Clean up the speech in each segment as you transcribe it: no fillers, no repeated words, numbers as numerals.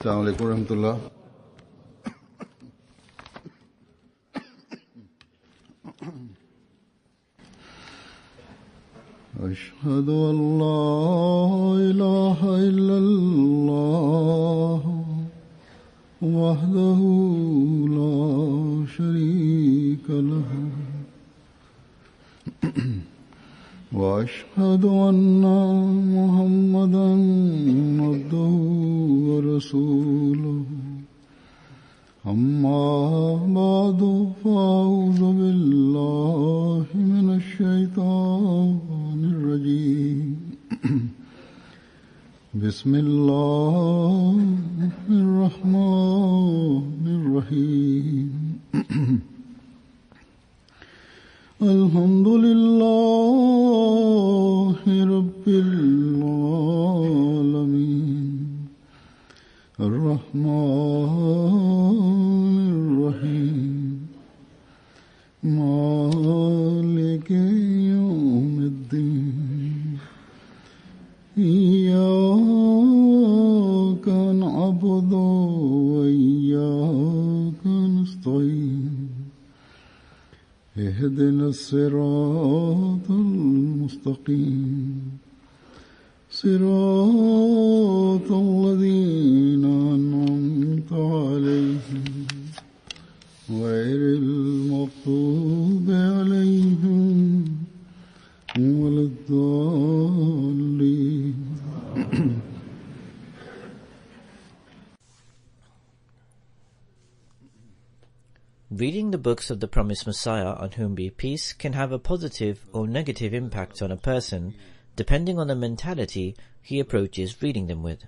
السلام عليكم ورحمة الله. أشهد أن لا إله إلا الله وحده لا شريك له وأشهد أن محمدا عبده ورسوله أما بعد فأعوذ بالله من الشيطان الرجيم بسم الله الرحمن الرحيم الحمد لله رب العالمين الرحمن الرحيم مالك يوم الدين إياك نعبد وإياك نستعين اهدنا الصراط المستقيم صراط الذين أنعمت عليهم غير المغضوب عليهم ولا الضالين. Reading the books of the promised Messiah, on whom be peace, can have a positive or negative impact on a person depending on the mentality he approaches reading them with.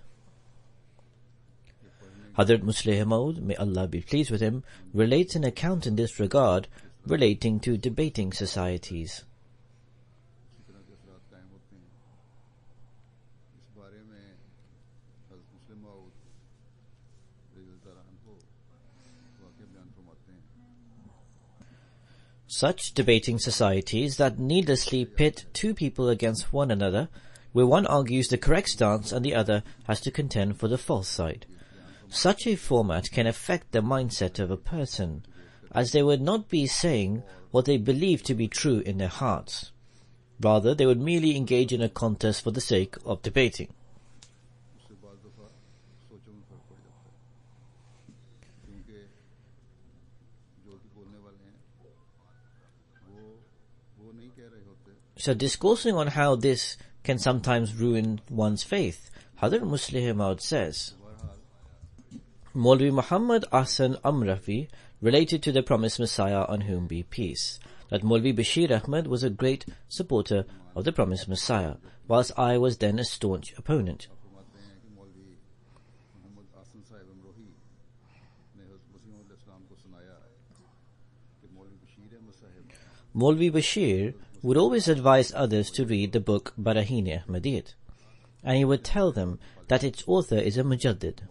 Hazrat Musleh Maud, may Allah be pleased with him, relates an account in this regard relating to debating societies. Such debating societies that needlessly pit two people against one another, where one argues the correct stance and the other has to contend for the false side. Such a format can affect the mindset of a person, as they would not be saying what they believe to be true in their hearts. Rather, they would merely engage in a contest for the sake of debating. So discoursing on how this can sometimes ruin one's faith, Hazrat Musleh Maud says, Maulvi Muhammad Ahsan Amrafi related to the promised Messiah, on whom be peace, that Maulvi Bashir Ahmad was a great supporter of the promised Messiah, whilst I was then a staunch opponent. Maulvi Bashir would always advise others to read the book Barahin-e Ahmadiyyat, and he would tell them that its author is a Mujaddid.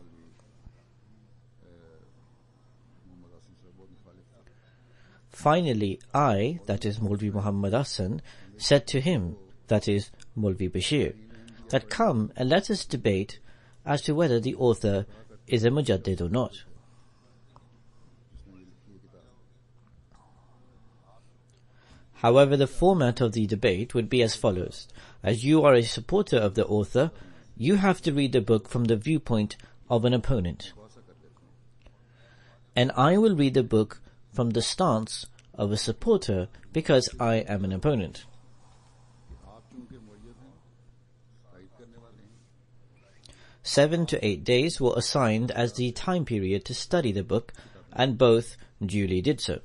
Finally, I, that is Maulvi Muhammad Ahsan, said to him, that is Maulvi Bashir, that come and let us debate as to whether the author is a Mujaddid or not. However, the format of the debate would be as follows. As you are a supporter of the author, you have to read the book from the viewpoint of an opponent. And I will read the book from the stance of a supporter because I am an opponent. Seven to 8 days were assigned as the time period to study the book, and both duly did so.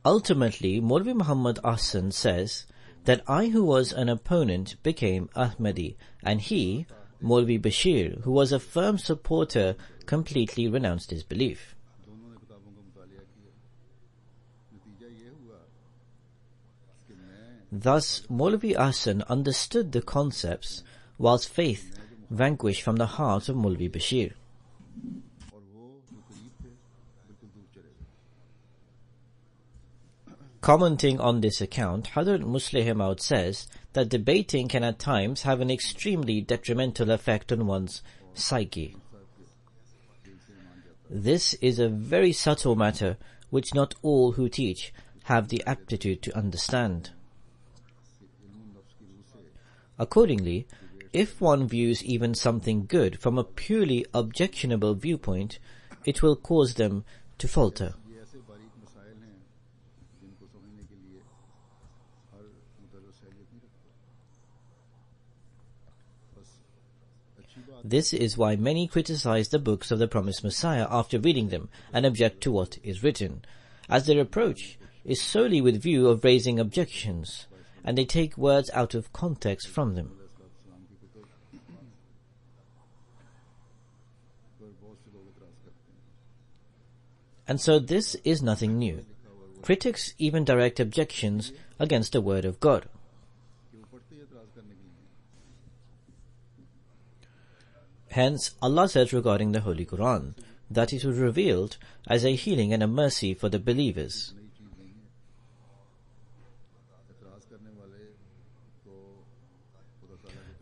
Ultimately, Maulvi Muhammad Ahsan says that I, who was an opponent, became Ahmadi, and he, Maulvi Bashir, who was a firm supporter, completely renounced his belief. Thus, Maulvi Ahsan understood the concepts, whilst faith vanquished from the heart of Maulvi Bashir. Commenting on this account, Hazrat Musleh Maud says that debating can at times have an extremely detrimental effect on one's psyche. This is a very subtle matter which not all who teach have the aptitude to understand. Accordingly, if one views even something good from a purely objectionable viewpoint, it will cause them to falter. This is why many criticize the books of the promised Messiah after reading them and object to what is written, as their approach is solely with view of raising objections, and they take words out of context from them. And so this is nothing new. Critics even direct objections against the word of God. Hence, Allah says regarding the Holy Quran that it was revealed as a healing and a mercy for the believers.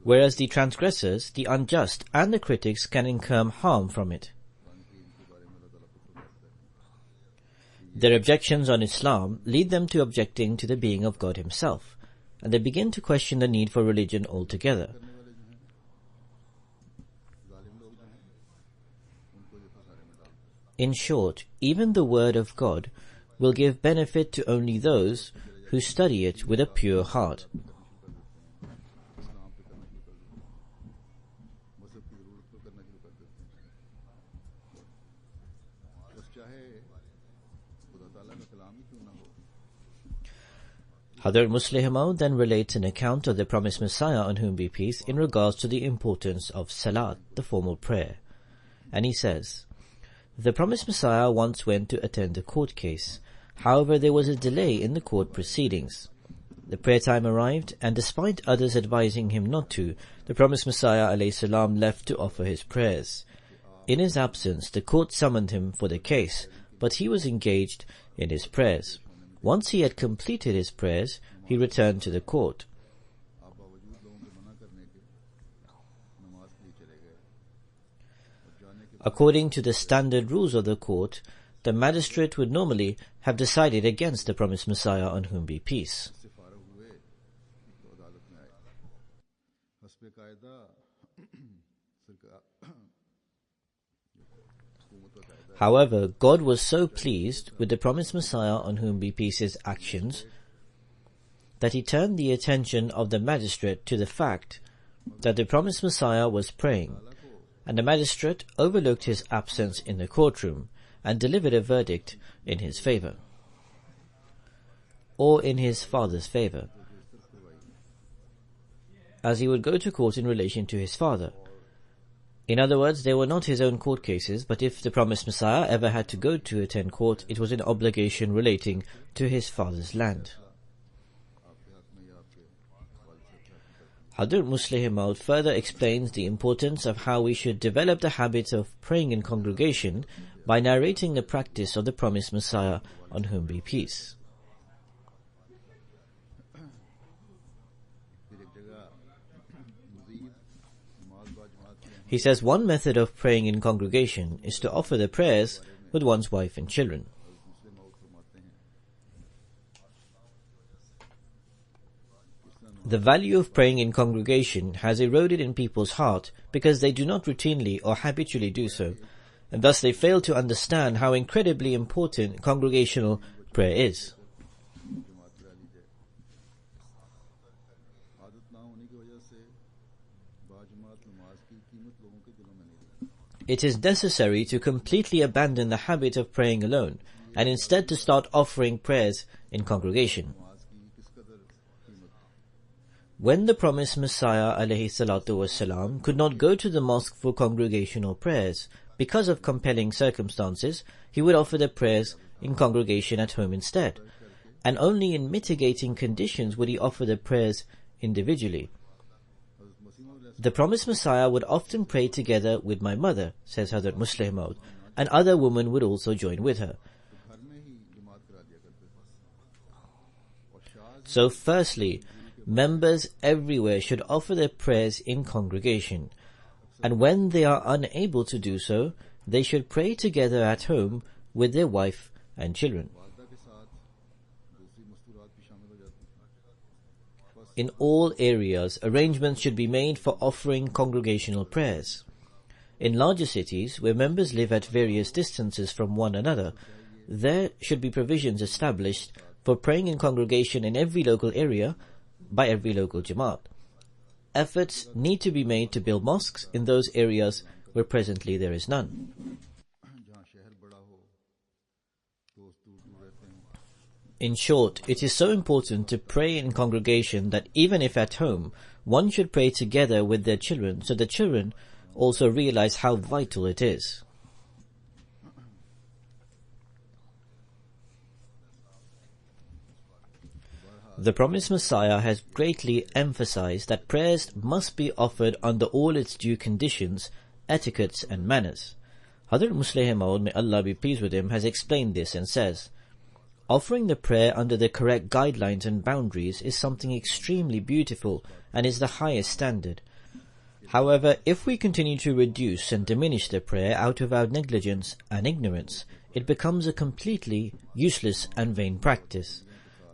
Whereas the transgressors, the unjust, and the critics can incur harm from it. Their objections on Islam lead them to objecting to the being of God Himself, and they begin to question the need for religion altogether. In short, even the word of God will give benefit to only those who study it with a pure heart. Hazrat Musleh Maud then relates an account of the promised Messiah on whom be peace in regards to the importance of Salat, the formal prayer. And he says, the promised Messiah once went to attend a court case. However, there was a delay in the court proceedings. The prayer time arrived, and despite others advising him not to, the promised Messiah ﷺ left to offer his prayers. In his absence, the court summoned him for the case, but he was engaged in his prayers. Once he had completed his prayers, he returned to the court. According to the standard rules of the court, the magistrate would normally have decided against the promised Messiah on whom be peace. However, God was so pleased with the promised Messiah on whom be peace's actions that He turned the attention of the magistrate to the fact that the promised Messiah was praying, and the magistrate overlooked his absence in the courtroom and delivered a verdict in his favor, or in his father's favor, as he would go to court in relation to his father. In other words, they were not his own court cases, but if the promised Messiah ever had to go to attend court, it was an obligation relating to his father's land. Hazrat Musleh Maud further explains the importance of how we should develop the habit of praying in congregation by narrating the practice of the promised Messiah on whom be peace. He says one method of praying in congregation is to offer the prayers with one's wife and children. The value of praying in congregation has eroded in people's heart because they do not routinely or habitually do so, and thus they fail to understand how incredibly important congregational prayer is. It is necessary to completely abandon the habit of praying alone and instead to start offering prayers in congregation. When the promised Messiah ﷺ could not go to the mosque for congregational prayers because of compelling circumstances, he would offer the prayers in congregation at home instead, and only in mitigating conditions would he offer the prayers individually. The promised Messiah would often pray together with my mother, says Hazrat Musleh Maud, and other women would also join with her. So firstly, members everywhere should offer their prayers in congregation, and when they are unable to do so, they should pray together at home with their wife and children. In all areas, arrangements should be made for offering congregational prayers. In larger cities, where members live at various distances from one another, there should be provisions established for praying in congregation in every local area by every local Jamaat. Efforts need to be made to build mosques in those areas where presently there is none. In short, it is so important to pray in congregation that even if at home, one should pray together with their children, so the children also realize how vital it is. The promised Messiah has greatly emphasized that prayers must be offered under all its due conditions, etiquettes and manners. Hazrat Musleh Maud, may Allah be pleased with him, has explained this and says, offering the prayer under the correct guidelines and boundaries is something extremely beautiful and is the highest standard. However, if we continue to reduce and diminish the prayer out of our negligence and ignorance, it becomes a completely useless and vain practice.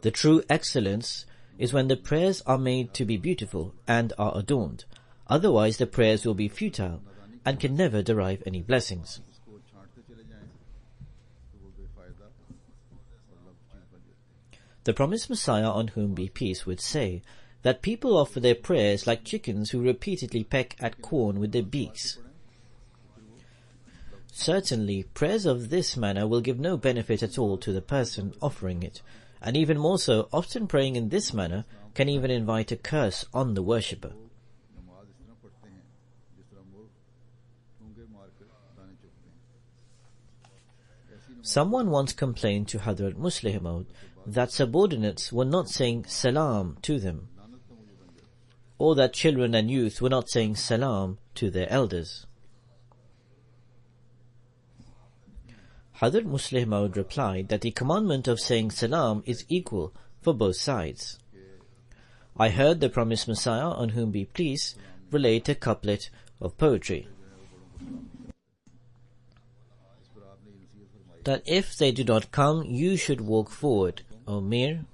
The true excellence is when the prayers are made to be beautiful and are adorned. Otherwise, the prayers will be futile and can never derive any blessings. The promised Messiah, on whom be peace, would say that people offer their prayers like chickens who repeatedly peck at corn with their beaks. Certainly, prayers of this manner will give no benefit at all to the person offering it, and even more so, often praying in this manner can even invite a curse on the worshipper. Someone once complained to Hazrat Musleh Maud that subordinates were not saying salam to them, or that children and youth were not saying salam to their elders. Hazrat Musleh Maud replied that the commandment of saying salam is equal for both sides. I heard the promised Messiah, on whom be peace, relate a couplet of poetry, that if they do not come, you should walk forward, O Mir.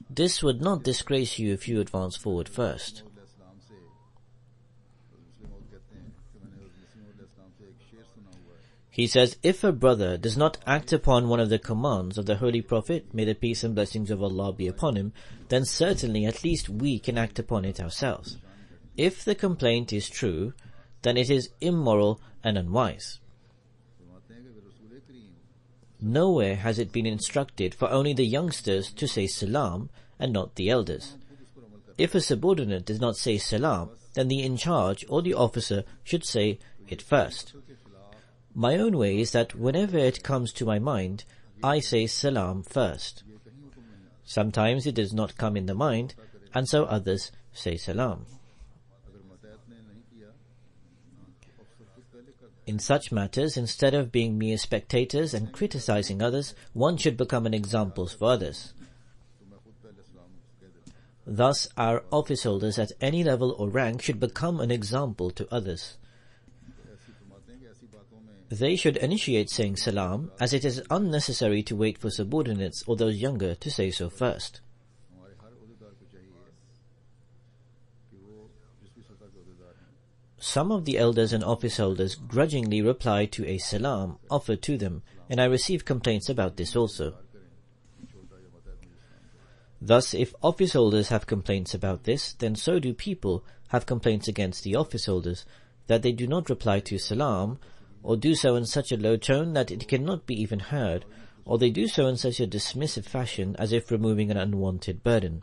This would not disgrace you if you advance forward first. He says, if a brother does not act upon one of the commands of the Holy Prophet, may the peace and blessings of Allah be upon him, then certainly at least we can act upon it ourselves. If the complaint is true, then it is immoral and unwise. Nowhere has it been instructed for only the youngsters to say salam and not the elders. If a subordinate does not say salam, then the in charge or the officer should say it first. My own way is that whenever it comes to my mind, I say salam first. Sometimes it does not come in the mind, and so others say salam. In such matters, instead of being mere spectators and criticizing others, one should become an example for others. Thus, our office holders at any level or rank should become an example to others. They should initiate saying salam, as it is unnecessary to wait for subordinates or those younger to say so first. Some of the elders and office holders grudgingly reply to a salam offered to them, and I receive complaints about this also. Thus, if office holders have complaints about this, then so do people have complaints against the office holders, that they do not reply to salam, or do so in such a low tone that it cannot be even heard, or they do so in such a dismissive fashion as if removing an unwanted burden.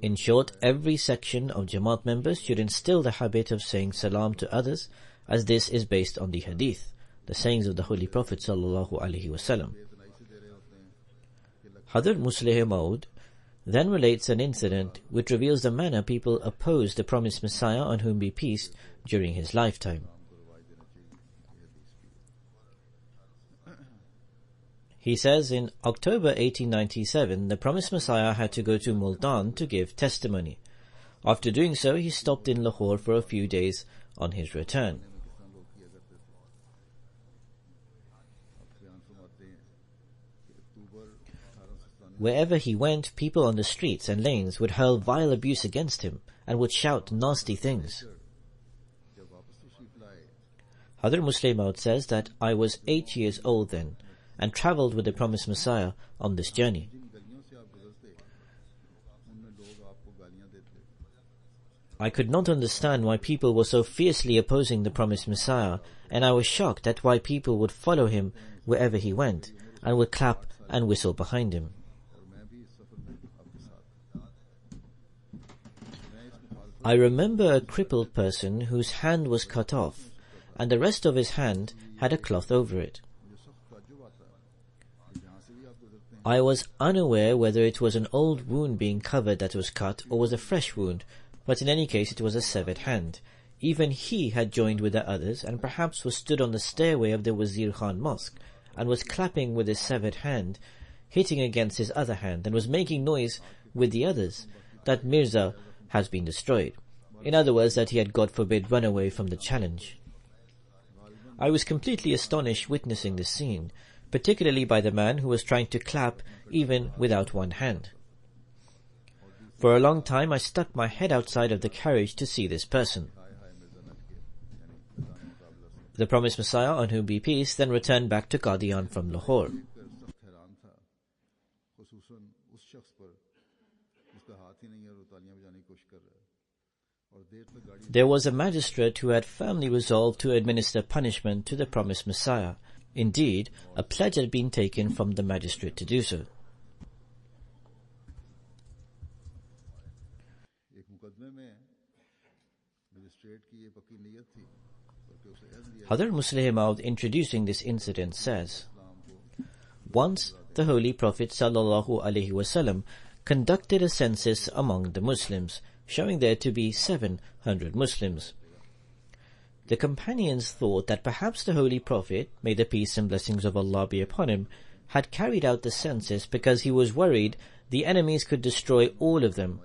In short, every section of Jamaat members should instill the habit of saying salam to others, as this is based on the hadith, the sayings of the Holy Prophet ﷺ. Hazrat Musleh Maud then relates an incident which reveals the manner people opposed the promised Messiah, on whom be peace, during his lifetime. He says in October 1897, the promised Messiah had to go to Multan to give testimony. After doing so, he stopped in Lahore for a few days on his return. Wherever he went, people on the streets and lanes would hurl vile abuse against him and would shout nasty things. Hadhr Musleh Maud says that I was 8 years old then and travelled with the promised Messiah on this journey. I could not understand why people were so fiercely opposing the promised Messiah, and I was shocked at why people would follow him wherever he went and would clap and whistle behind him. I remember a crippled person whose hand was cut off, and the rest of his hand had a cloth over it. I was unaware whether it was an old wound being covered that was cut or was a fresh wound, but in any case it was a severed hand. Even he had joined with the others and perhaps was stood on the stairway of the Wazir Khan Mosque and was clapping with his severed hand, hitting against his other hand, and was making noise with the others that Mirza has been destroyed. In other words, that he had, God forbid, run away from the challenge. I was completely astonished witnessing this scene, particularly by the man who was trying to clap even without one hand. For a long time I stuck my head outside of the carriage to see this person. The promised Messiah, on whom be peace, then returned back to Qadian from Lahore. There was a magistrate who had firmly resolved to administer punishment to the promised Messiah. Indeed, a pledge had been taken from the magistrate to do so. Hadhr Musleh Maud, introducing this incident, says, once the Holy Prophet ﷺ conducted a census among the Muslims, showing there to be 700 Muslims. The companions thought that perhaps the Holy Prophet, may the peace and blessings of Allah be upon him, had carried out the census because he was worried the enemies could destroy all of them.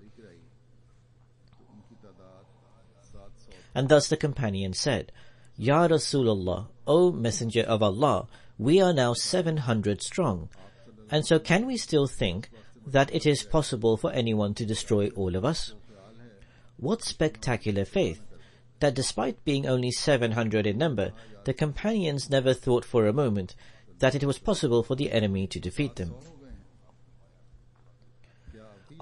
And thus the companion said, Ya Rasulullah, O Messenger of Allah, we are now 700 strong, and so can we still think that it is possible for anyone to destroy all of us? What spectacular faith, that despite being only 700 in number, the companions never thought for a moment that it was possible for the enemy to defeat them.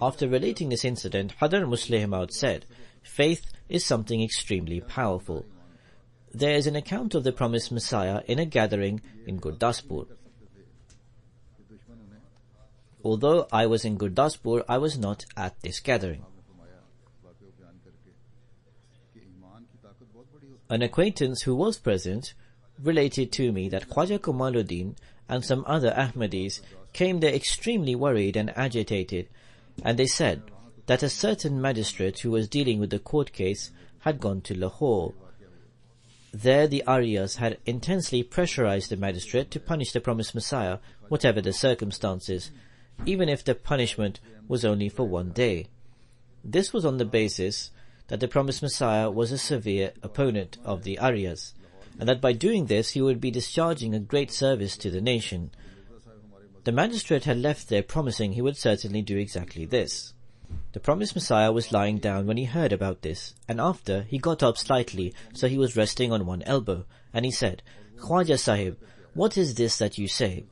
After relating this incident, Hadhr Musleh Maud said, faith is something extremely powerful. There is an account of the promised Messiah in a gathering in Gurdaspur. Although I was in Gurdaspur, I was not at this gathering. An acquaintance who was present related to me that Khwaja Kamaluddin and some other Ahmadis came there extremely worried and agitated, and they said that a certain magistrate who was dealing with the court case had gone to Lahore. There the Aryas had intensely pressurized the magistrate to punish the promised Messiah, whatever the circumstances, even if the punishment was only for 1 day. This was on the basis that the promised Messiah was a severe opponent of the Aryas, and that by doing this he would be discharging a great service to the nation. The magistrate had left there promising he would certainly do exactly this. The promised Messiah was lying down when he heard about this, and after he got up slightly, so he was resting on one elbow, and he said, Khwaja Sahib, what is this that you say?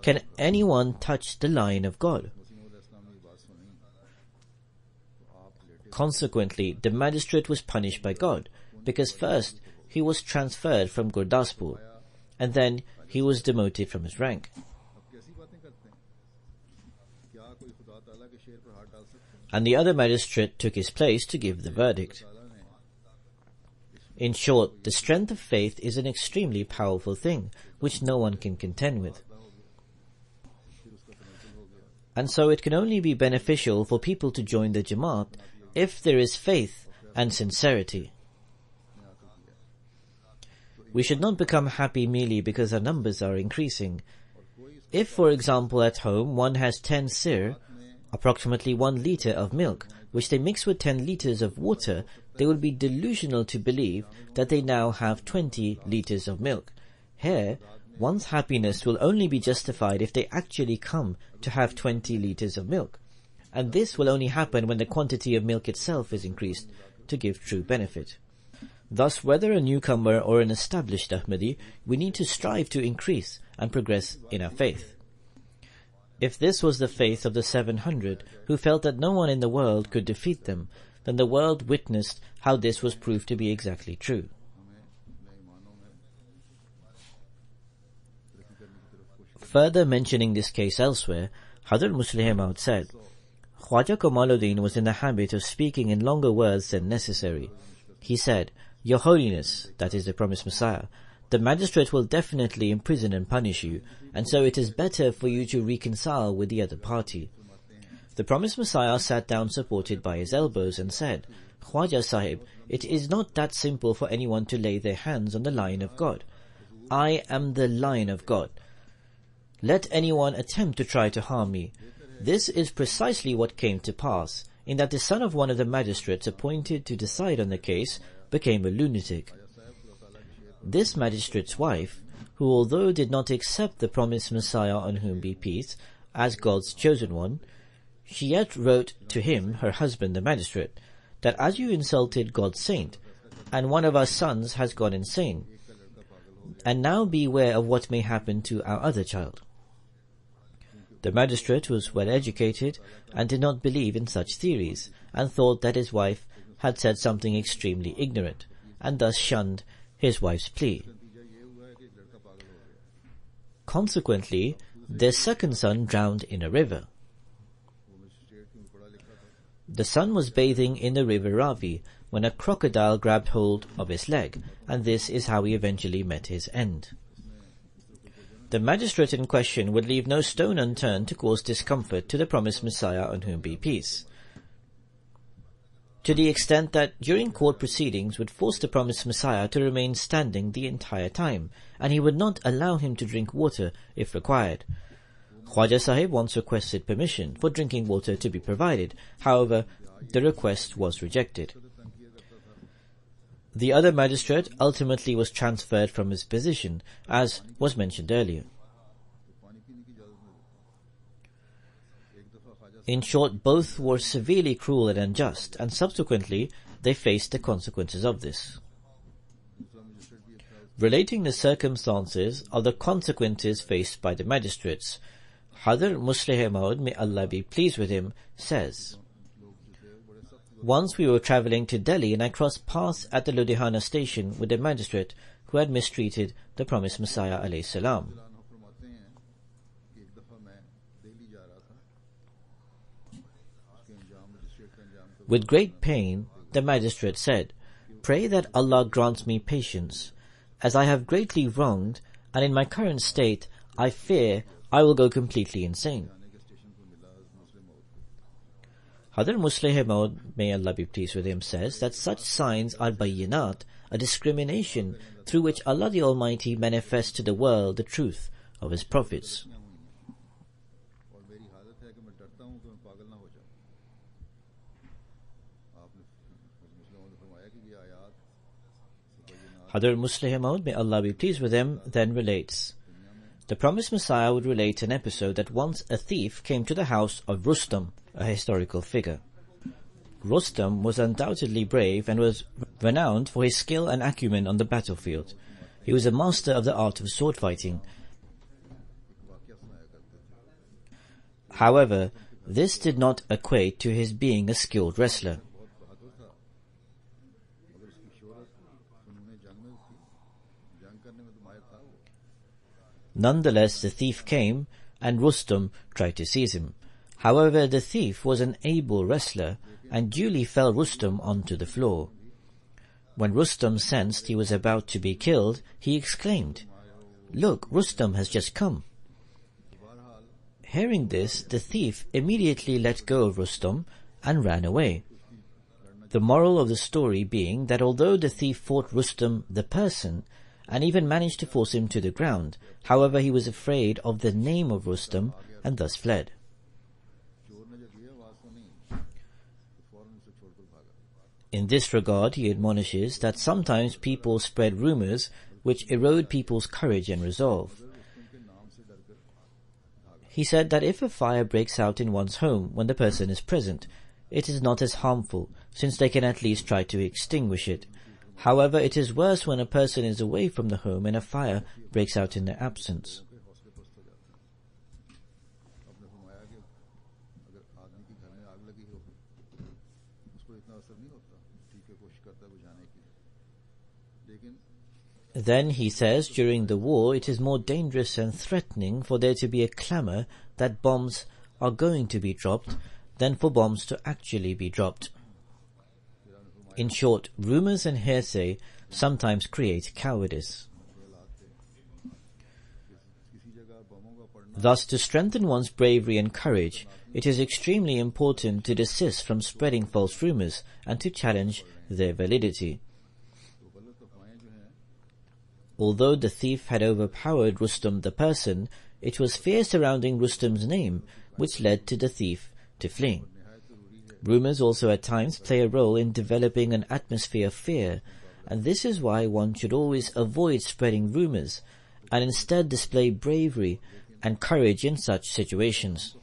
Can anyone touch the Lion of God? Consequently, the magistrate was punished by God, because first he was transferred from Gurdaspur, and then he was demoted from his rank. And the other magistrate took his place to give the verdict. In short, the strength of faith is an extremely powerful thing, which no one can contend with. And so it can only be beneficial for people to join the Jamaat if there is faith and sincerity. We should not become happy merely because our numbers are increasing. If, for example, at home one has 10 sir, approximately 1 liter of milk, which they mix with 10 liters of water, they would be delusional to believe that they now have 20 liters of milk. Here, one's happiness will only be justified if they actually come to have 20 liters of milk. And this will only happen when the quantity of milk itself is increased to give true benefit. Thus, whether a newcomer or an established Ahmadi, we need to strive to increase and progress in our faith. If this was the faith of the 700 who felt that no one in the world could defeat them, then the world witnessed how this was proved to be exactly true. Further mentioning this case elsewhere, Hazrat Muslih Maud said, Khwaja Kamaluddin was in the habit of speaking in longer words than necessary. He said, Your Holiness, that is the promised Messiah, the magistrate will definitely imprison and punish you, and so it is better for you to reconcile with the other party. The promised Messiah sat down supported by his elbows and said, Khwaja Sahib, it is not that simple for anyone to lay their hands on the Lion of God. I am the Lion of God. Let anyone attempt to try to harm me. This is precisely what came to pass, in that the son of one of the magistrates appointed to decide on the case became a lunatic. This magistrate's wife, who although did not accept the promised Messiah on whom be peace, as God's chosen one, she yet wrote to him, her husband the magistrate, that as you insulted God's saint, and one of our sons has gone insane, and now beware of what may happen to our other child. The magistrate was well educated and did not believe in such theories, and thought that his wife had said something extremely ignorant, and thus shunned his wife's plea. Consequently, their second son drowned in a river. The son was bathing in the river Ravi when a crocodile grabbed hold of his leg, and this is how he eventually met his end. The magistrate in question would leave no stone unturned to cause discomfort to the promised Messiah on whom be peace, to the extent that during court proceedings would force the promised Messiah to remain standing the entire time, and he would not allow him to drink water if required. Khwaja Sahib once requested permission for drinking water to be provided. However, the request was rejected. The other magistrate ultimately was transferred from his position, as was mentioned earlier. In short, both were severely cruel and unjust, and subsequently they faced the consequences of this. Relating the circumstances of the consequences faced by the magistrates, Hazrat Muslih Maud, may Allah be pleased with him, says, Once we were travelling to Delhi and I crossed paths at the Ludhiana station with a magistrate who had mistreated the promised Messiah alayhi salam. With great pain, the magistrate said, Pray that Allah grants me patience, as I have greatly wronged, and in my current state, I fear I will go completely insane. Hazrat Muslih Maud, may Allah be pleased with him, says that such signs are bayinat, a discrimination through which Allah the Almighty manifests to the world the truth of His prophets. Hazrat Muslih Maud, may Allah be pleased with him, then relates, the promised Messiah would relate an episode that once a thief came to the house of Rustam, a historical figure. Rustam was undoubtedly brave and was renowned for his skill and acumen on the battlefield. He was a master of the art of sword fighting. However, this did not equate to his being a skilled wrestler. Nonetheless, the thief came, and Rustam tried to seize him. However, the thief was an able wrestler, and duly fell Rustam onto the floor. When Rustam sensed he was about to be killed, he exclaimed, Look, Rustam has just come. Hearing this, the thief immediately let go of Rustam and ran away. The moral of the story being that although the thief fought Rustam the person, and even managed to force him to the ground. However, he was afraid of the name of Rustam and thus fled. In this regard, he admonishes that sometimes people spread rumors which erode people's courage and resolve. He said that if a fire breaks out in one's home when the person is present, it is not as harmful, since they can at least try to extinguish it. However, it is worse when a person is away from the home and a fire breaks out in their absence. Then he says, during the war, it is more dangerous and threatening for there to be a clamor that bombs are going to be dropped than for bombs to actually be dropped. In short, rumors and hearsay sometimes create cowardice. Thus, to strengthen one's bravery and courage, it is extremely important to desist from spreading false rumors and to challenge their validity. Although the thief had overpowered Rustam the person, it was fear surrounding Rustam's name which led to the thief to flee. Rumors also at times play a role in developing an atmosphere of fear, and this is why one should always avoid spreading rumors and instead display bravery and courage in such situations.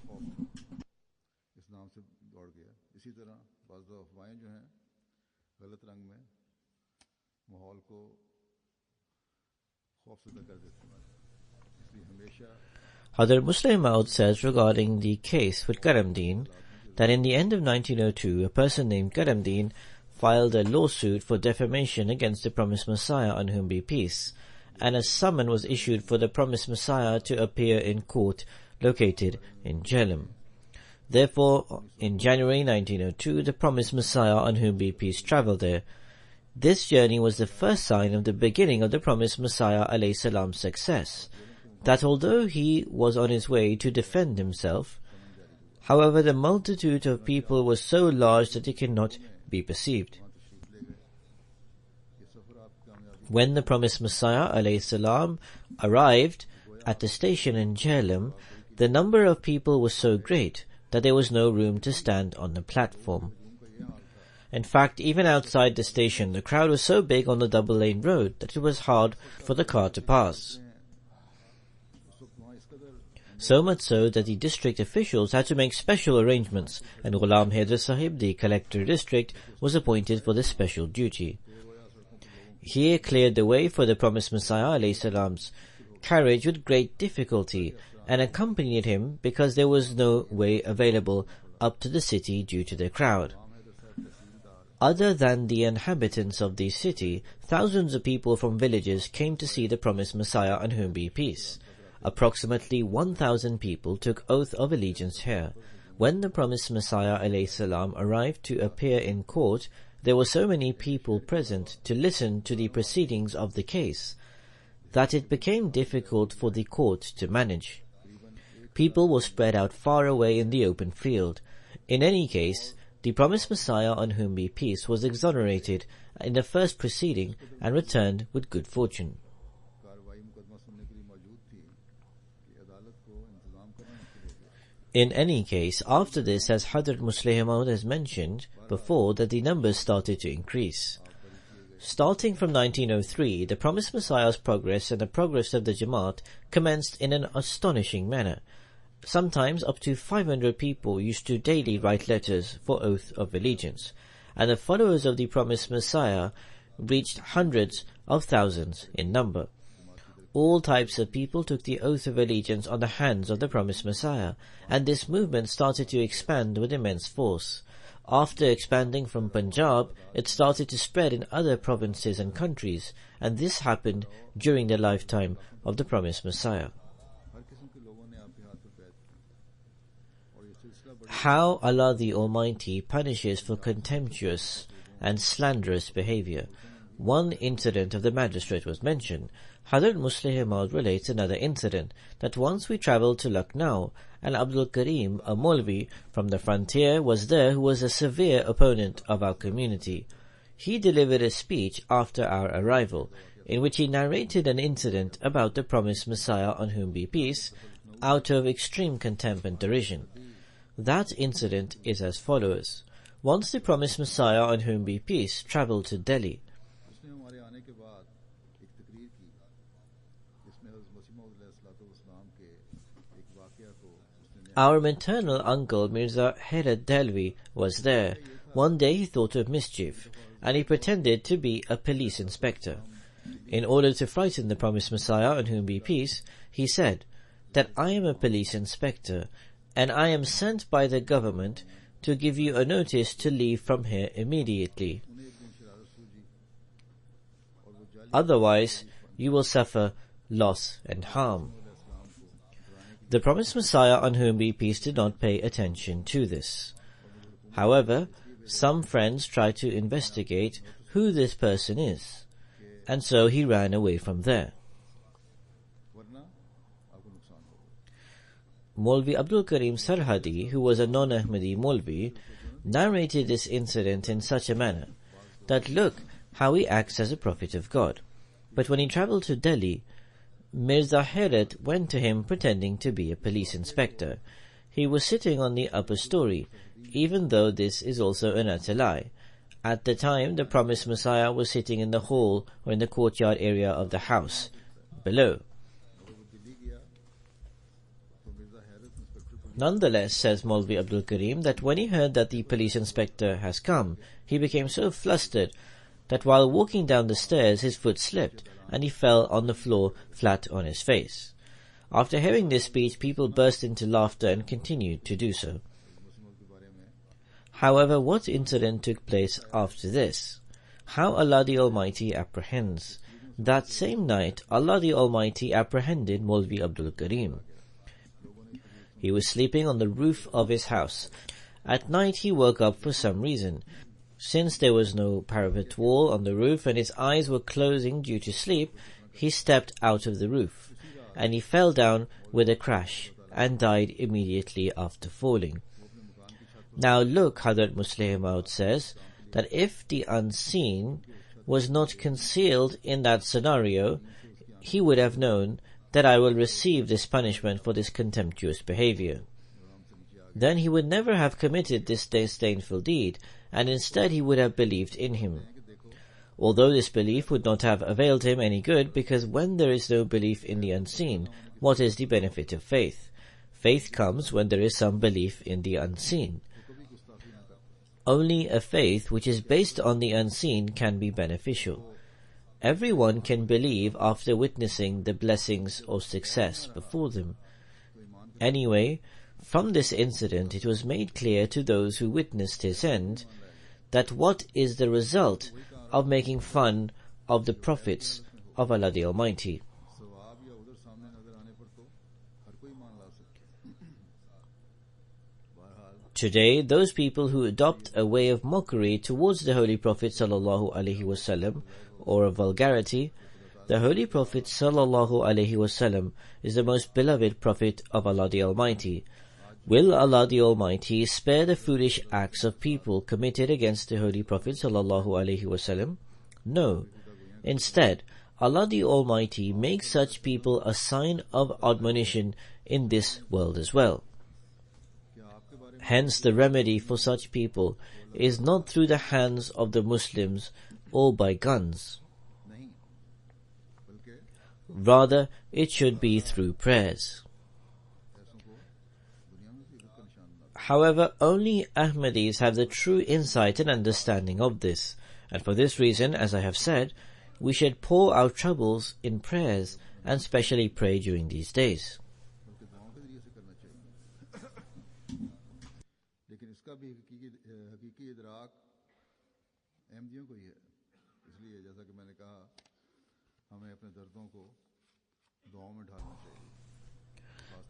Hazrat Musleh Maud says regarding the case with Karamdeen that in the end of 1902, a person named Karamdeen filed a lawsuit for defamation against the Promised Messiah, on whom be peace, and a summon was issued for the Promised Messiah to appear in court located in Jhelum. Therefore, in January 1902, the Promised Messiah, on whom be peace, travelled there. This journey was the first sign of the beginning of the Promised Messiah alayhi salam's success, that although he was on his way to defend himself, however the multitude of people was so large that it cannot be perceived. When the Promised Messiah alayhi salam arrived at the station in Jhelum, the number of people was so great that there was no room to stand on the platform. In fact, even outside the station, the crowd was so big on the double-lane road that it was hard for the car to pass. So much so that the district officials had to make special arrangements, and Ghulam Haider Sahib, the collector district, was appointed for this special duty. He cleared the way for the Promised Messiah alayhi salam's carriage with great difficulty, and accompanied him because there was no way available up to the city due to the crowd. Other than the inhabitants of the city, thousands of people from villages came to see the Promised Messiah, on whom be peace. Approximately 1,000 people took oath of allegiance here. When the Promised Messiah alayhi salam arrived to appear in court, there were so many people present to listen to the proceedings of the case that it became difficult for the court to manage. People were spread out far away in the open field. In any case, the Promised Messiah, on whom be peace, was exonerated in the first proceeding and returned with good fortune. In any case, after this, as Hazrat Musleh Maud has mentioned before, that the numbers started to increase. Starting from 1903, the Promised Messiah's progress and the progress of the Jamaat commenced in an astonishing manner. Sometimes up to 500 people used to daily write letters for oath of allegiance, and the followers of the Promised Messiah reached hundreds of thousands in number. All types of people took the oath of allegiance on the hands of the Promised Messiah, and this movement started to expand with immense force. After expanding from Punjab, it started to spread in other provinces and countries, and this happened during the lifetime of the Promised Messiah. How Allah the Almighty punishes for contemptuous and slanderous behavior. One incident of the magistrate was mentioned. Hazrat Musleh Maud relates another incident, that once we travelled to Lucknow, and Abdul Karim, a Maulvi from the frontier, was there, who was a severe opponent of our community. He delivered a speech after our arrival. in which he narrated an incident about the promised Messiah on whom be peace, out of extreme contempt and derision. That incident is as follows. Once the promised Messiah on whom be peace travelled to Delhi. Our maternal uncle Mirza Herat Delvi was there. One day he thought of mischief, and he pretended to be a police inspector. In order to frighten the promised Messiah on whom be peace, he said that I am a police inspector, and I am sent by the government to give you a notice to leave from here immediately. Otherwise, you will suffer loss and harm. The promised Messiah on whom be peace did not pay attention to this. However, some friends tried to investigate who this person is, and so he ran away from there. Maulvi Abdul Karim Sarhadi, who was a non-Ahmadi Maulvi, narrated this incident in such a manner that look how he acts as a prophet of God. But when he travelled to Delhi, Mirza Herat went to him pretending to be a police inspector. He was sitting on the upper story, even though this is also an utter lie. At the time, the promised Messiah was sitting in the hall or in the courtyard area of the house below. Nonetheless, says Maulvi Abdul Karim, that when he heard that the police inspector has come, he became so flustered that while walking down the stairs his foot slipped and he fell on the floor flat on his face. After hearing this speech, people burst into laughter and continued to do so. However, what incident took place after this? How Allah the Almighty apprehends. That same night, Allah the Almighty apprehended Maulvi Abdul Karim. He was sleeping on the roof of his house. At night he woke up for some reason. Since there was no parapet wall on the roof and his eyes were closing due to sleep, he stepped out of the roof, and he fell down with a crash and died immediately after falling. Now look, Hazrat Musleh Maud says that if the unseen was not concealed in that scenario, he would have known that I will receive this punishment for this contemptuous behavior. Then he would never have committed this disdainful deed, and instead he would have believed in him. Although this belief would not have availed him any good, because when there is no belief in the unseen, what is the benefit of faith? Faith comes when there is some belief in the unseen. Only a faith which is based on the unseen can be beneficial. Everyone can believe after witnessing the blessings or success before them. Anyway, from this incident it was made clear to those who witnessed his end that what is the result of making fun of the prophets of Allah the Almighty. Today, those people who adopt a way of mockery towards the Holy Prophet sallallahu alaihi wasallam, or of vulgarity, the Holy Prophet sallallahu alaihi wasallam is the most beloved Prophet of Allah the Almighty. Will Allah the Almighty spare the foolish acts of people committed against the Holy Prophet sallallahu alaihi wasallam? No. Instead, Allah the Almighty makes such people a sign of admonition in this world as well. Hence the remedy for such people is not through the hands of the Muslims or by guns. Rather, it should be through prayers. However, only Ahmadis have the true insight and understanding of this, and for this reason, as I have said, we should pour our troubles in prayers, and specially pray during these days.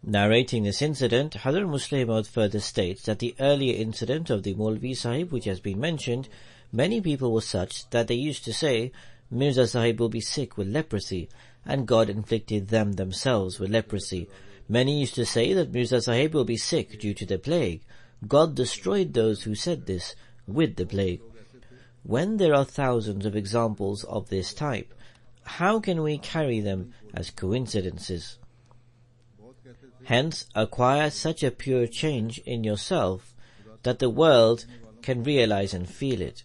Narrating this incident, Hazrat Musleh Maud further states that the earlier incident of the Maulvi Sahib which has been mentioned, many people were such that they used to say, Mirza Sahib will be sick with leprosy, and God inflicted them themselves with leprosy. Many used to say that Mirza Sahib will be sick due to the plague. God destroyed those who said this with the plague. When there are thousands of examples of this type, how can we carry them as coincidences? Hence, acquire such a pure change in yourself that the world can realize and feel it.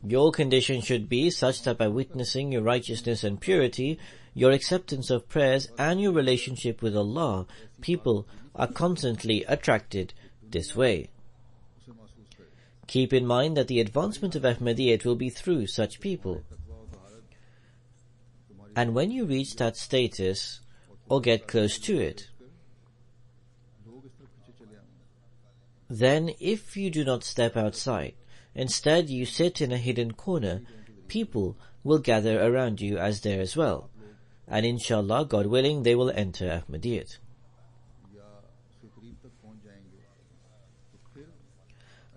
Your condition should be such that by witnessing your righteousness and purity, your acceptance of prayers and your relationship with Allah, people are constantly attracted this way. Keep in mind that the advancement of Ahmadiyyat will be through such people. And when you reach that status, or get close to it, then if you do not step outside, instead you sit in a hidden corner, people will gather around you as there as well. And inshallah, God willing, they will enter Ahmadiyyat.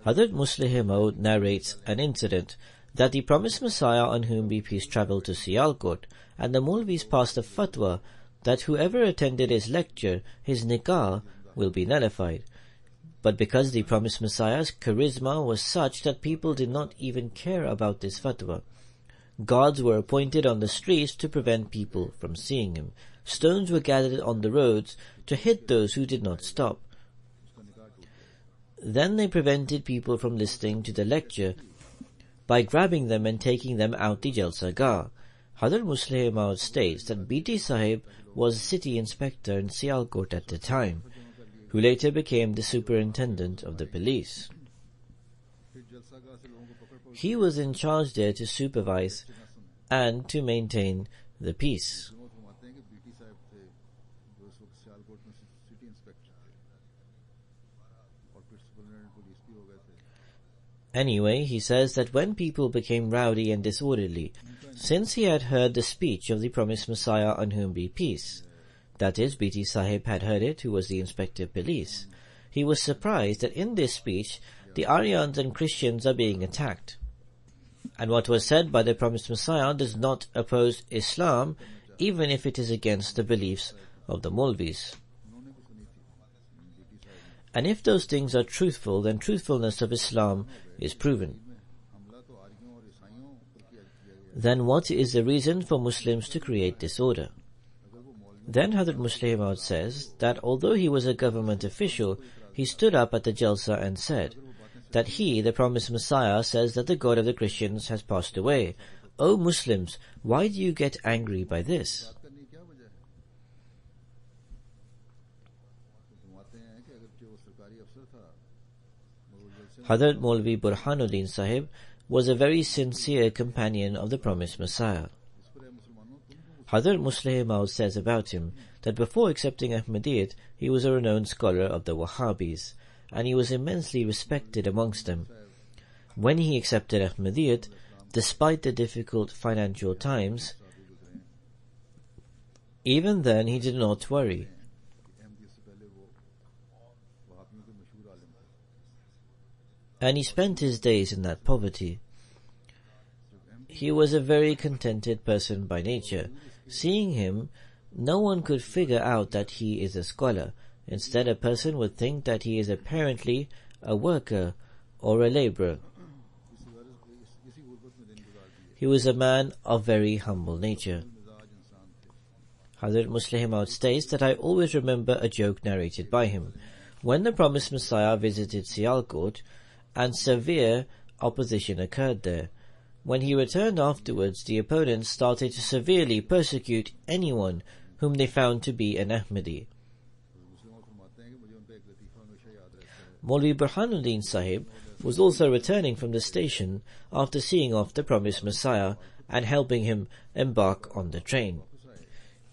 Hazrat Muslih Maud narrates an incident that the promised Messiah, on whom be peace, travelled to Sialkot, and the Maulvis passed a fatwa that whoever attended his lecture, his nikah will be nullified. But because the promised Messiah's charisma was such that people did not even care about this fatwa, guards were appointed on the streets to prevent people from seeing him. Stones were gathered on the roads to hit those who did not stop. Then they prevented people from listening to the lecture by grabbing them and taking them out the Jalsa Gah. Hazrat Muslih Maud states that BT Sahib was city inspector in Sialkot at the time, who later became the superintendent of the police. He was in charge there to supervise and to maintain the peace. Anyway, he says that when people became rowdy and disorderly, since he had heard the speech of the promised Messiah, on whom be peace, that is, BT Sahib had heard it, who was the inspector of police, he was surprised that in this speech the Aryans and Christians are being attacked. And what was said by the promised Messiah does not oppose Islam, even if it is against the beliefs of the Maulvis. And if those things are truthful, then truthfulness of Islam is proven. Then what is the reason for Muslims to create disorder? Then Hazrat Muslih Maud says that although he was a government official, he stood up at the Jalsa and said that he, the promised Messiah, says that the God of the Christians has passed away. O Muslims, why do you get angry by this? Hazrat Maulvi Burhanuddin Sahib was a very sincere companion of the promised Messiah. Hazrat Muslih Maud says about him that before accepting Ahmadiyyat, he was a renowned scholar of the Wahhabis, and he was immensely respected amongst them. When he accepted Ahmadiyyat, despite the difficult financial times, even then he did not worry. And he spent his days in that poverty. He was a very contented person by nature. Seeing him, no one could figure out that he is a scholar. Instead, a person would think that he is apparently a worker or a labourer. He was a man of very humble nature. Hazrat Muslih Maud states that I always remember a joke narrated by him. When the promised Messiah visited Sialkot, and severe opposition occurred there. When he returned afterwards, the opponents started to severely persecute anyone whom they found to be an Ahmadi. Maulvi Burhanuddin Sahib was also returning from the station after seeing off the promised Messiah and helping him embark on the train.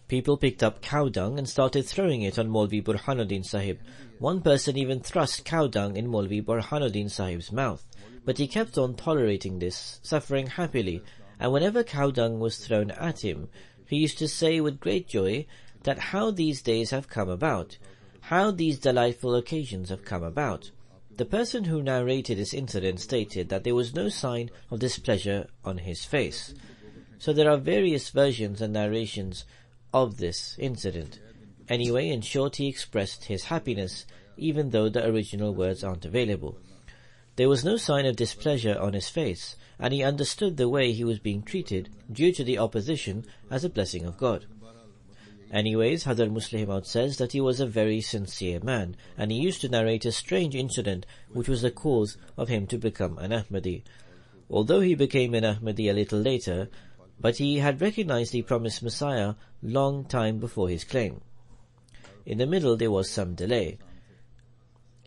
People picked up cow dung and started throwing it on Maulvi Burhanuddin Sahib. One person even thrust cow dung in Maulvi Burhanuddin Sahib's mouth, but he kept on tolerating this, suffering happily, and whenever cow dung was thrown at him, he used to say with great joy that how these days have come about, how these delightful occasions have come about. The person who narrated this incident stated that there was no sign of displeasure on his face. So there are various versions and narrations of this incident. Anyway, in short, he expressed his happiness, even though the original words aren't available. There was no sign of displeasure on his face, and he understood the way he was being treated due to the opposition as a blessing of God. Anyways, Hadhr Musleh Maud says that he was a very sincere man, and he used to narrate a strange incident which was the cause of him to become an Ahmadi. Although he became an Ahmadi a little later, but he had recognized the promised Messiah long time before his claim. In the middle there was some delay.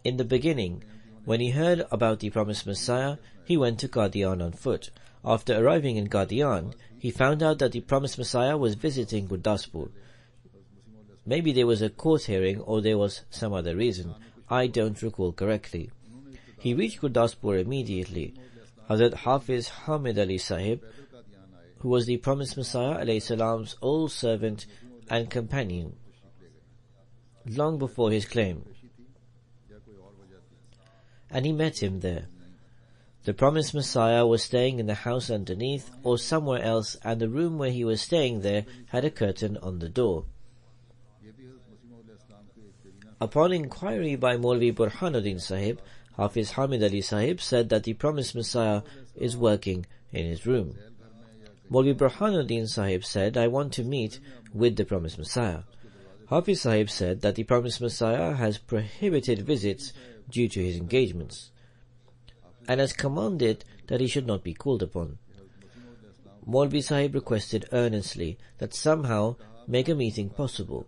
In the beginning, when he heard about the promised Messiah, he went to Qadian on foot. After arriving in Qadian, he found out that the promised Messiah was visiting Gurdaspur. Maybe there was a court hearing or there was some other reason. I don't recall correctly. He reached Gurdaspur immediately. Hazrat Hafiz Hamid Ali Sahib, who was the promised Messiah alayhi salam's old servant and companion, long before his claim, and he met him there. The promised Messiah was staying in the house underneath or somewhere else, and the room where he was staying there had a curtain on the door. Upon inquiry by Maulvi Burhanuddin Sahib, Hafiz Hamid Ali Sahib said that the promised Messiah is working in his room. Maulvi Burhanuddin Sahib said, I want to meet with the promised Messiah. Hafiz Sahib said that the promised Messiah has prohibited visits due to his engagements, and has commanded that he should not be called upon. Maulvi Sahib requested earnestly that somehow make a meeting possible.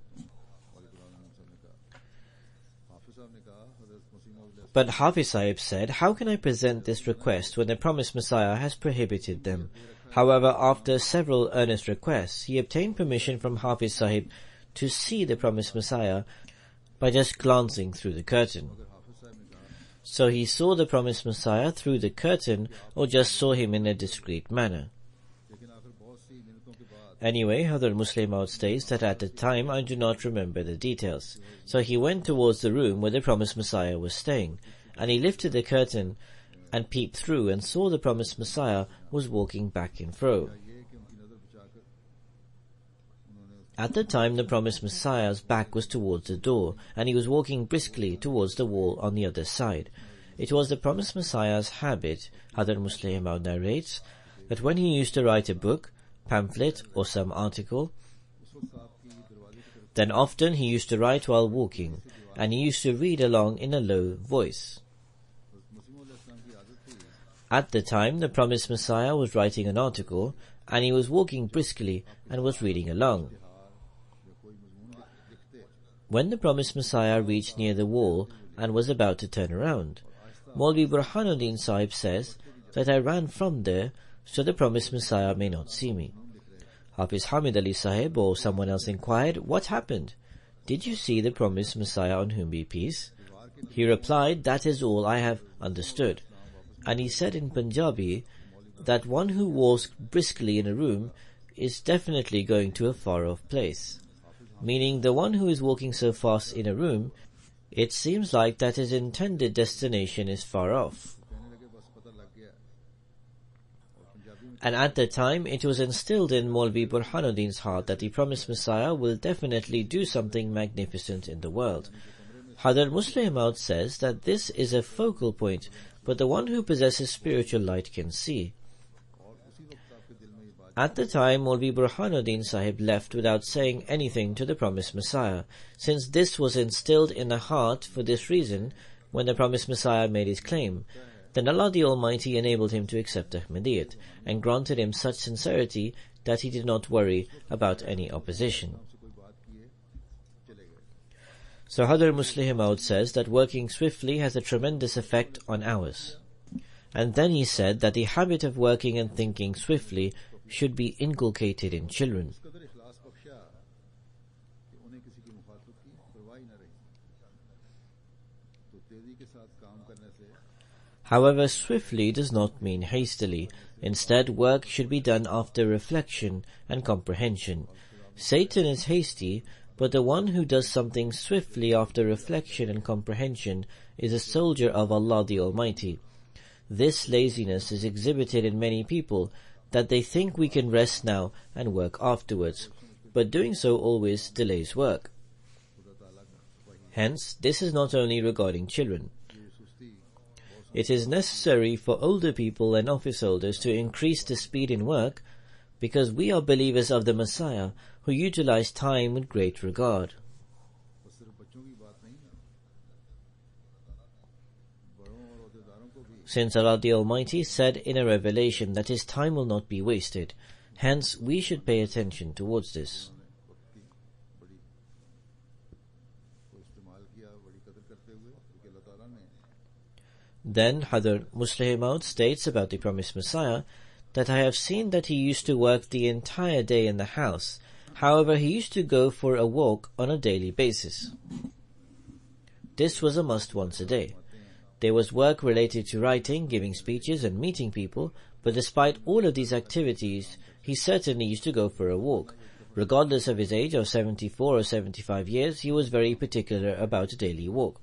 But Hafiz Sahib said, how can I present this request when the promised Messiah has prohibited them? However, after several earnest requests, he obtained permission from Hafiz Sahib to see the promised Messiah by just glancing through the curtain. So he saw the promised Messiah through the curtain, or just saw him in a discreet manner. Anyway, Hadhr Musleh Maud states that at the time I do not remember the details. So he went towards the room where the promised Messiah was staying, and he lifted the curtain and peeped through and saw the promised Messiah was walking back and fro. At the time, the promised Messiah's back was towards the door, and he was walking briskly towards the wall on the other side. It was the promised Messiah's habit, Hadhr Musleh Maud narrates, that when he used to write a book, pamphlet, or some article, then often he used to write while walking, and he used to read along in a low voice. At the time, the promised Messiah was writing an article, and he was walking briskly and was reading along. When the promised Messiah reached near the wall and was about to turn around, Maulvi Burhanuddin Sahib says that I ran from there so the promised Messiah may not see me. Hafiz Hamid Ali Sahib or someone else inquired, what happened? Did you see the promised Messiah on whom be peace? He replied, that is all I have understood. And he said in Punjabi that one who walks briskly in a room is definitely going to a far-off place. Meaning the one who is walking so fast in a room, it seems like that his intended destination is far off. And at the time, it was instilled in Maulvi Burhanuddin's heart that the promised Messiah will definitely do something magnificent in the world. Hadhr Musleh Maud says that this is a focal point, but the one who possesses spiritual light can see. At the time, Maulvi Burhanuddin Sahib left without saying anything to the promised Messiah. Since this was instilled in the heart for this reason, when the promised Messiah made his claim, then Allah the Almighty enabled him to accept Ahmadiyyat, and granted him such sincerity that he did not worry about any opposition. So Hadhr Musleh Maud says that working swiftly has a tremendous effect on ours. And then he said that the habit of working and thinking swiftly should be inculcated in children. However, swiftly does not mean hastily. Instead, work should be done after reflection and comprehension. Satan is hasty, but the one who does something swiftly after reflection and comprehension is a soldier of Allah the Almighty. This laziness is exhibited in many people, that they think we can rest now and work afterwards, but doing so always delays work. Hence, this is not only regarding children. It is necessary for older people and office holders to increase the speed in work, because we are believers of the Messiah who utilize time with great regard. Since Allah the Almighty said in a revelation that His time will not be wasted, hence we should pay attention towards this. Then Hadhr Musleh Maud states about the promised Messiah that I have seen that he used to work the entire day in the house. However, he used to go for a walk on a daily basis. This was a must once a day. There was work related to writing, giving speeches and meeting people, but despite all of these activities, he certainly used to go for a walk. Regardless of his age of 74 or 75 years, he was very particular about a daily walk.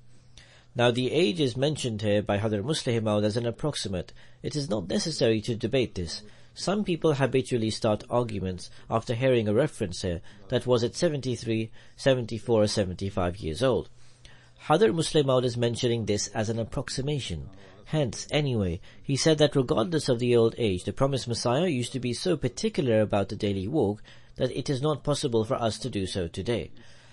Now the age is mentioned here by Hadhr Musleh Maud as an approximate. It is not necessary to debate this. Some people habitually start arguments after hearing a reference here that was at 73, 74 or 75 years old. Hadhr Musleh Maud is mentioning this as an approximation. Hence, anyway, he said that regardless of the old age, the promised Messiah used to be so particular about the daily walk that it is not possible for us to do so today.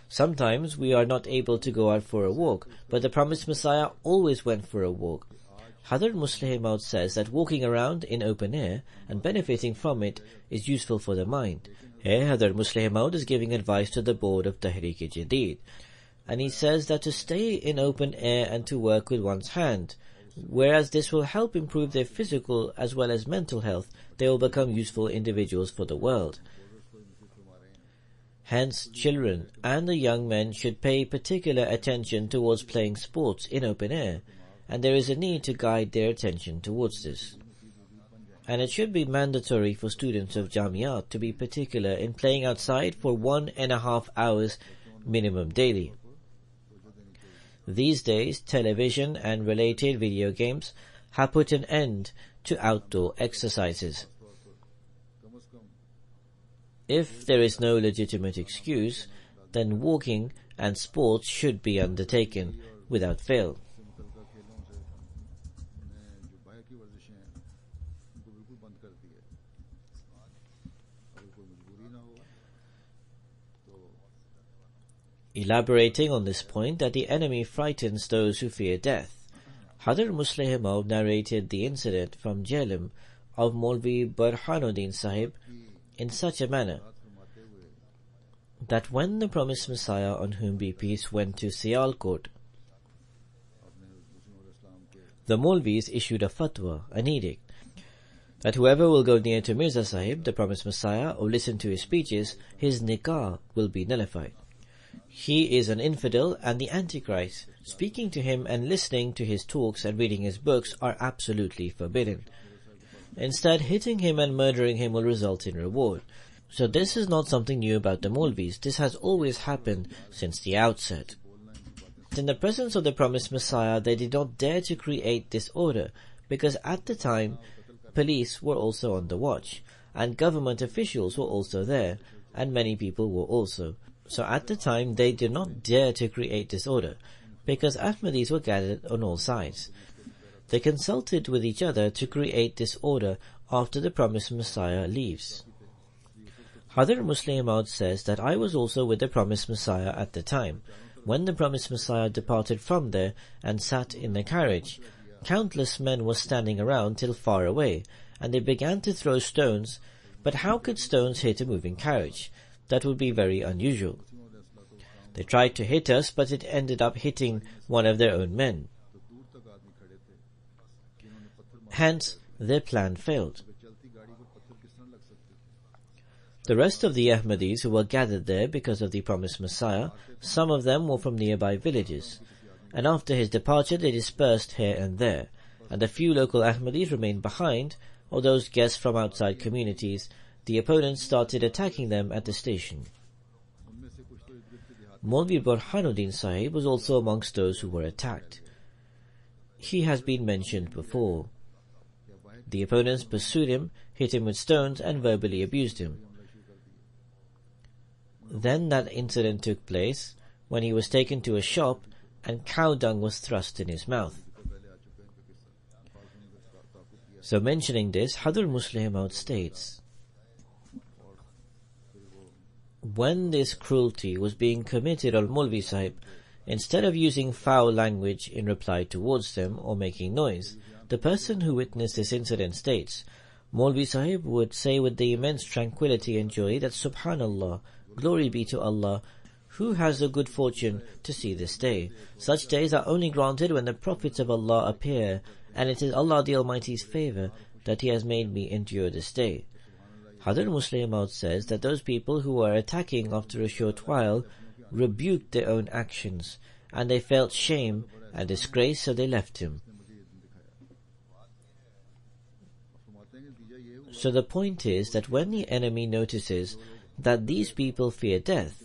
Sometimes we are not able to go out for a walk, but the promised Messiah always went for a walk. Hadhr Musleh Maud says that walking around in open air and benefiting from it is useful for the mind. Here Hadhr Musleh Maud is giving advice to the board of Tahrik-e-Jadid, and he says that to stay in open air and to work with one's hand, whereas this will help improve their physical as well as mental health, they will become useful individuals for the world. Hence, children and the young men should pay particular attention towards playing sports in open air, and there is a need to guide their attention towards this. And it should be mandatory for students of Jamiat to be particular in playing outside for 1.5 hours minimum daily. These days, television and related video games have put an end to outdoor exercises. If there is no legitimate excuse, then walking and sports should be undertaken without fail. Elaborating on this point that the enemy frightens those who fear death, Hadhr Musleh Maud narrated the incident from Jhelum of Maulvi Burhanuddin Sahib in such a manner that when the promised Messiah, on whom be peace, went to Sialkot, the Maulvis issued a fatwa, an edict, that whoever will go near to Mirza Sahib, the promised Messiah, or listen to his speeches, his nikah will be nullified. He is an infidel and the Antichrist. Speaking to him and listening to his talks and reading his books are absolutely forbidden. Instead, hitting him and murdering him will result in reward. So this is not something new about the Maulvis. This has always happened since the outset. In the presence of the promised Messiah, they did not dare to create disorder, because at the time, police were also on the watch, and government officials were also there, and many people were also. So at the time, they did not dare to create disorder, because Ahmadis were gathered on all sides. They consulted with each other to create disorder after the promised Messiah leaves. Hadhr Musleh Maud says that I was also with the promised Messiah at the time. When the promised Messiah departed from there and sat in the carriage, countless men were standing around till far away, and they began to throw stones, but how could stones hit a moving carriage? That would be very unusual. They tried to hit us, but it ended up hitting one of their own men. Hence, their plan failed. The rest of the Ahmadis who were gathered there because of the promised Messiah, some of them were from nearby villages, and after his departure they dispersed here and there, and a few local Ahmadis remained behind, or those guests from outside communities. The opponents started attacking them at the station. Maulvi Burhanuddin Sahib was also amongst those who were attacked. He has been mentioned before. The opponents pursued him, hit him with stones and verbally abused him. Then that incident took place when he was taken to a shop and cow dung was thrust in his mouth. So mentioning this, Hadhr Musleh Maud states, when this cruelty was being committed on Maulvi Sahib, instead of using foul language in reply towards them or making noise, the person who witnessed this incident states, Maulvi Sahib would say with the immense tranquility and joy that Subhanallah, glory be to Allah, who has the good fortune to see this day. Such days are only granted when the prophets of Allah appear, and it is Allah the Almighty's favour that He has made me endure this day. Hadhr Musleh Maud says that those people who were attacking after a short while rebuked their own actions, and they felt shame and disgrace, so they left him. So the point is that when the enemy notices that these people fear death,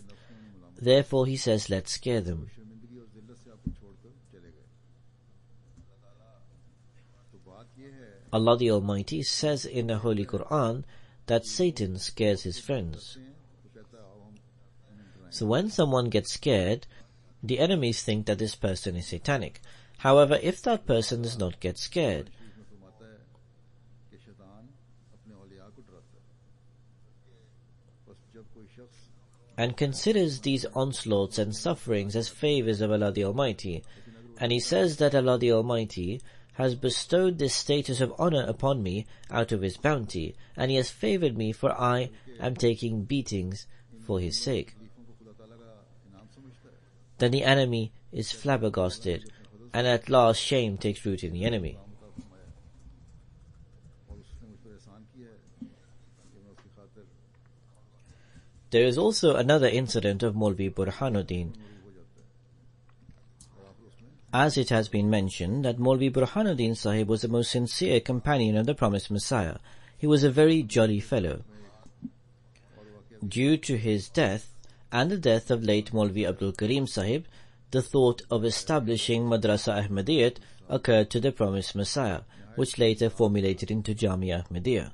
therefore he says, let's scare them. Allah the Almighty says in the Holy Quran that Satan scares his friends. So when someone gets scared, the enemies think that this person is satanic. However, if that person does not get scared, and considers these onslaughts and sufferings as favours of Allah the Almighty, and he says that Allah the Almighty has bestowed this status of honour upon me out of His bounty, and He has favoured me, for I am taking beatings for His sake, then the enemy is flabbergasted, and at last shame takes root in the enemy. There is also another incident of Maulvi Burhanuddin. As it has been mentioned that Maulvi Burhanuddin Sahib was the most sincere companion of the promised Messiah. He was a very jolly fellow. Due to his death and the death of late Maulvi Abdul Karim Sahib, the thought of establishing Madrasa Ahmadiyyat occurred to the promised Messiah, which later formulated into Jamia Ahmadiyya.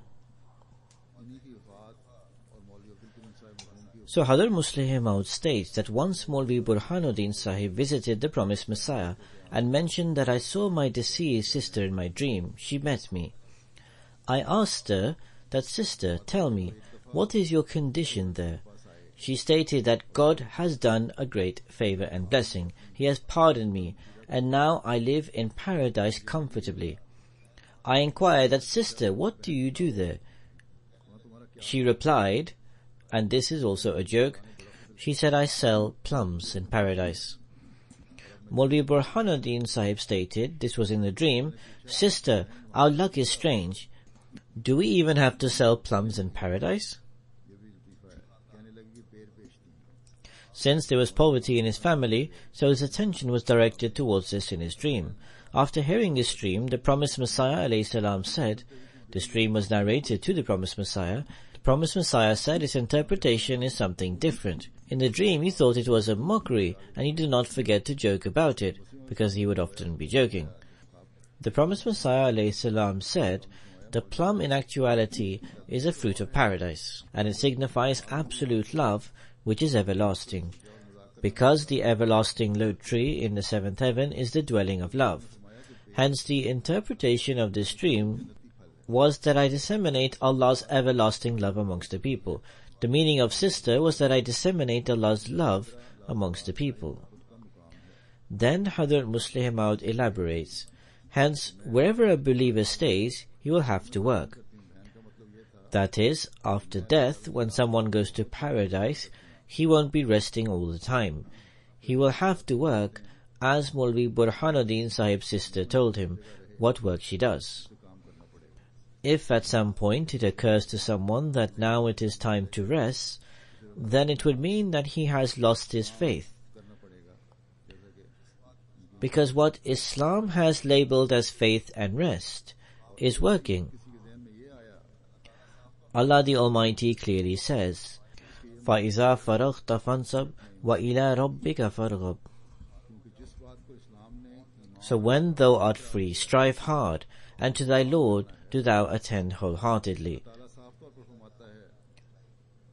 So Hadhr Musleh Maud states that once Maulvi Burhanuddin Sahib visited the promised Messiah and mentioned that I saw my deceased sister in my dream. She met me. I asked her that, sister, tell me, what is your condition there? She stated that God has done a great favour and blessing. He has pardoned me, and now I live in paradise comfortably. I inquired that, sister, what do you do there? She replied, and this is also a joke, she said, I sell plums in paradise. Maulvi Burhanuddin Sahib stated, this was in the dream, sister, our luck is strange. Do we even have to sell plums in paradise? Since there was poverty in his family, so his attention was directed towards this in his dream. After hearing this dream, the promised Messiah ﷺ said, this dream was narrated to the promised Messiah. The promised Messiah said its interpretation is something different. In the dream he thought it was a mockery, and he did not forget to joke about it, because he would often be joking. The promised Messiah ﷺ said, the plum in actuality is a fruit of paradise, and it signifies absolute love, which is everlasting, because the everlasting lote tree in the seventh heaven is the dwelling of love. Hence the interpretation of this dream was that I disseminate Allah's everlasting love amongst the people. The meaning of sister was that I disseminate Allah's love amongst the people. Then Hadhr Musleh Maud elaborates, hence wherever a believer stays, he will have to work. That is, after death, when someone goes to paradise, he won't be resting all the time. He will have to work, as Maulvi Burhanuddin Sahib's sister told him what work she does. If at some point it occurs to someone that now it is time to rest, then it would mean that he has lost his faith. Because what Islam has labelled as faith and rest is working. Allah the Almighty clearly says, فَإِذَا فَرَغْتَ فَانْصَبْ وَإِلَىٰ رَبِّكَ فَارْغَبْ. So when thou art free, strive hard, and to thy Lord do thou attend wholeheartedly.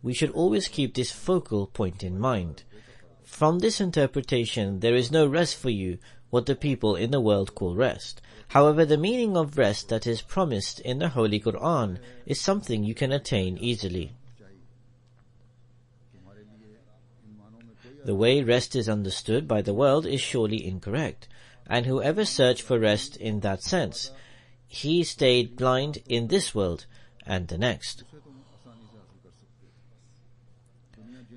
We should always keep this focal point in mind. From this interpretation, there is no rest for you, what the people in the world call rest. However, the meaning of rest that is promised in the Holy Quran is something you can attain easily. The way rest is understood by the world is surely incorrect, and whoever searched for rest in that sense, he stayed blind in this world and the next.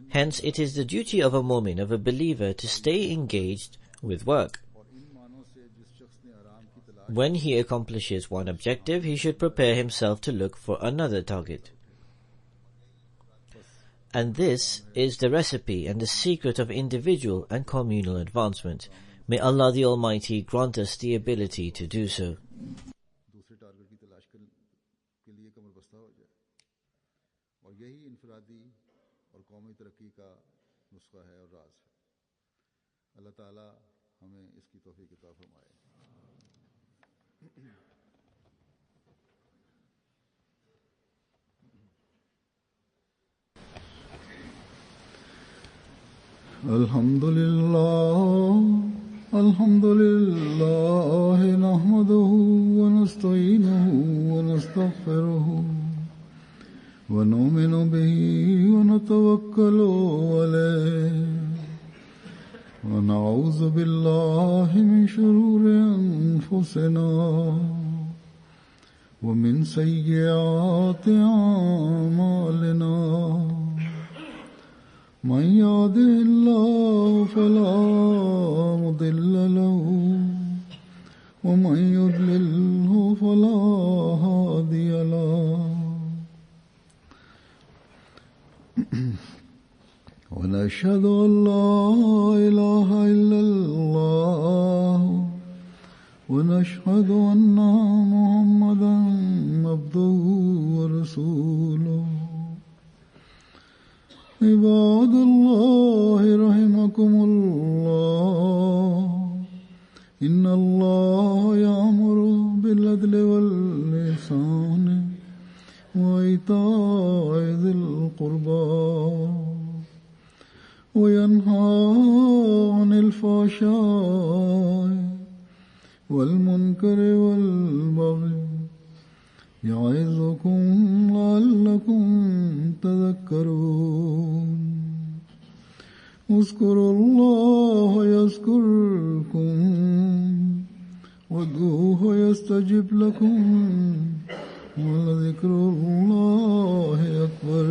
Hence, it is the duty of a mu'min, of a believer, to stay engaged with work. When he accomplishes one objective, he should prepare himself to look for another target. And this is the recipe and the secret of individual and communal advancement. May Allah the Almighty grant us the ability to do so. Alhamdulillah, nahmaduhu wa nasta'inuhu wa nastaghfiruhu wa nu'minu bihi wa natawakkalu alayhi wa na'udhu billahi min shururi anfusina wa min sayyiati a'malina. من يهده الله فلا مضل له ومن يضلله فلا هادي له ونشهد أن لا إله إلا الله ونشهد أن محمدا عبده ورسوله. عباد الله رحمكم الله إن الله يأمر بالعدل والإحسان وإيتاء ذي القربى وينهى عن الفحشاء والمنكر والبغي يعظكم لعلكم تذكرون. اذكروا الله يذكركم وادعوه يستجب لكم ولذكر الله أكبر.